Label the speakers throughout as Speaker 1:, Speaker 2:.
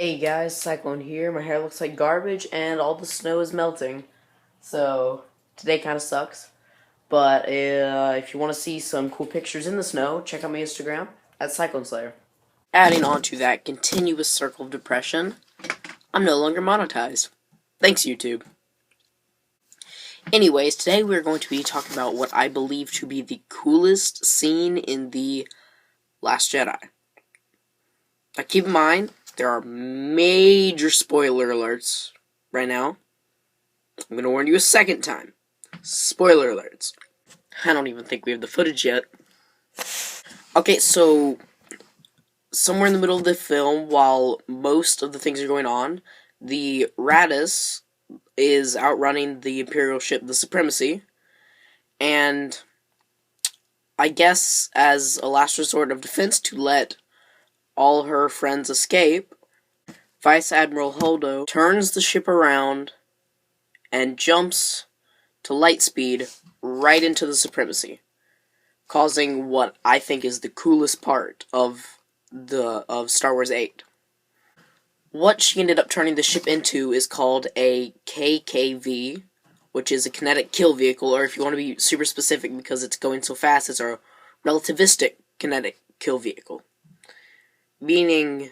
Speaker 1: Hey guys, Cyclone here. My hair looks like garbage and all the snow is melting. So, today kind of sucks. But if you want to see some cool pictures in the snow, check out my Instagram at Cyclone Slayer. Adding on to that continuous circle of depression, I'm no longer monetized. Thanks, YouTube. Anyways, today we're going to be talking about what I believe to be the coolest scene in The Last Jedi. Now keep in mind, there are major spoiler alerts right now. I'm going to warn you a second time. Spoiler alerts. I don't even think we have the footage yet. Okay, so somewhere in the middle of the film, while most of the things are going on, the Raddus is outrunning the Imperial ship, the Supremacy, and I guess as a last resort of defense to let all her friends escape, Vice Admiral Holdo turns the ship around and jumps to light speed right into the Supremacy, causing what I think is the coolest part of Star Wars 8. What she ended up turning the ship into is called a KKV, which is a kinetic kill vehicle, or if you want to be super specific because it's going so fast, it's a relativistic kinetic kill vehicle. Meaning,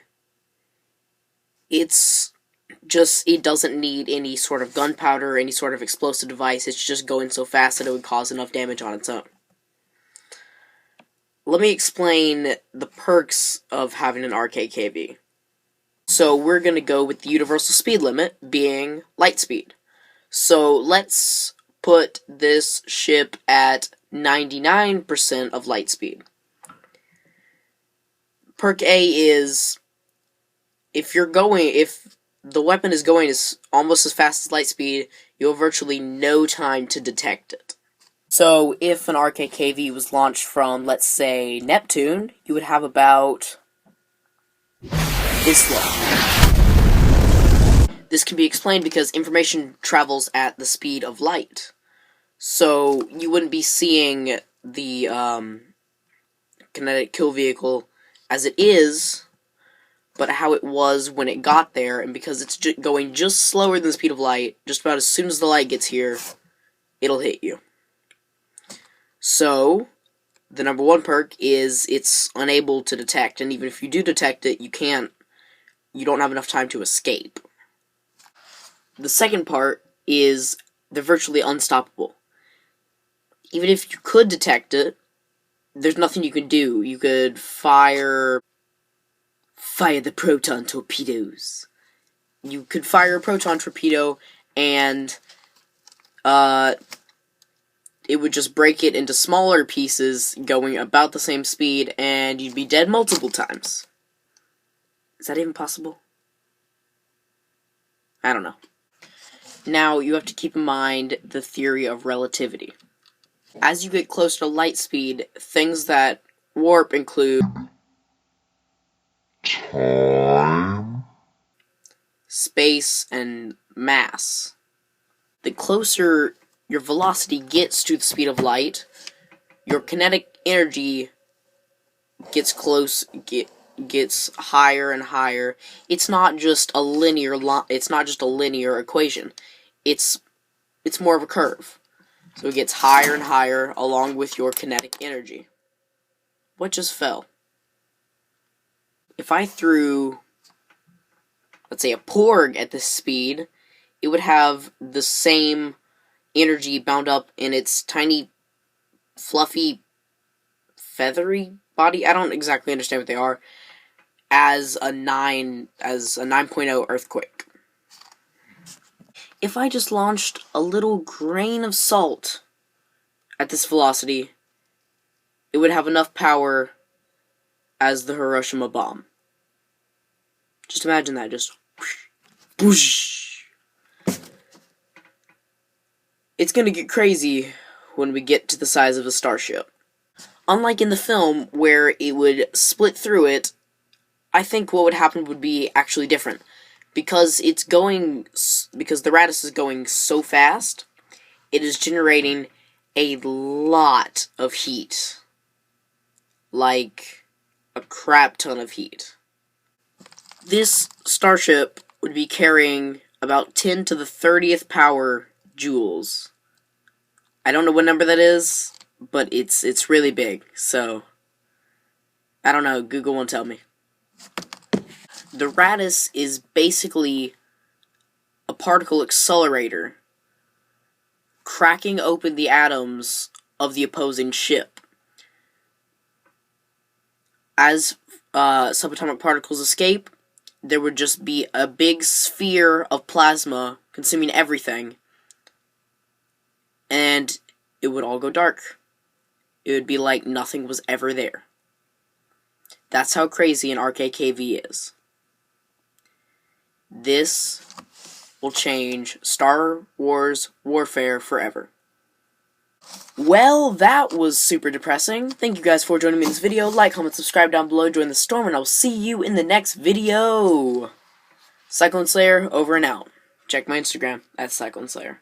Speaker 1: it doesn't need any sort of gunpowder or any sort of explosive device. It's just going so fast that it would cause enough damage on its own. Let me explain the perks of having an RKKV. So we're going to go with the universal speed limit being light speed. So let's put this ship at 99% of light speed. Perk A is if the weapon is going almost as fast as light speed, you have virtually no time to detect it. So if an RKKV was launched from, let's say, Neptune, you would have about this long. This can be explained because information travels at the speed of light. So you wouldn't be seeing the kinetic kill vehicle as it is, but how it was when it got there, and because it's going just slower than the speed of light, just about as soon as the light gets here, it'll hit you. So, the number one perk is it's unable to detect, and even if you do detect it, you don't have enough time to escape. The second part is they're virtually unstoppable. Even if you could detect it, there's nothing you can do. You could fire the proton torpedoes. You could fire a proton torpedo, and it would just break it into smaller pieces, going about the same speed, and you'd be dead multiple times. Is that even possible? I don't know. Now, you have to keep in mind the theory of relativity. As you get closer to light speed, things that warp include
Speaker 2: time,
Speaker 1: space, and mass. The closer your velocity gets to the speed of light, your kinetic energy gets higher and higher. It's not just a linear equation. It's more of a curve. So it gets higher and higher along with your kinetic energy. What just fell? If I threw, let's say, a Porg at this speed, it would have the same energy bound up in its tiny, fluffy, feathery body. I don't exactly understand what they are. As a 9.0 earthquake. If I just launched a little grain of salt at this velocity, it would have enough power as the Hiroshima bomb. Just imagine that, just whoosh. It's gonna get crazy when we get to the size of a starship. Unlike in the film, where it would split through it, I think what would happen would be actually different. Because the Raddus is going so fast, it is generating a lot of heat. Like a crap ton of heat. This starship would be carrying about 10 to the 30th power joules. I don't know what number that is, but it's really big, so I don't know, Google won't tell me. The Radis is basically a particle accelerator cracking open the atoms of the opposing ship. As subatomic particles escape, there would just be a big sphere of plasma consuming everything, and it would all go dark. It would be like nothing was ever there. That's how crazy an RKKV is. This will change Star Wars warfare forever. Well, that was super depressing. Thank you guys for joining me in this video. Like, comment, subscribe down below, join the storm, and I'll see you in the next video. Cyclone Slayer, over and out. Check my Instagram, @CycloneSlayer.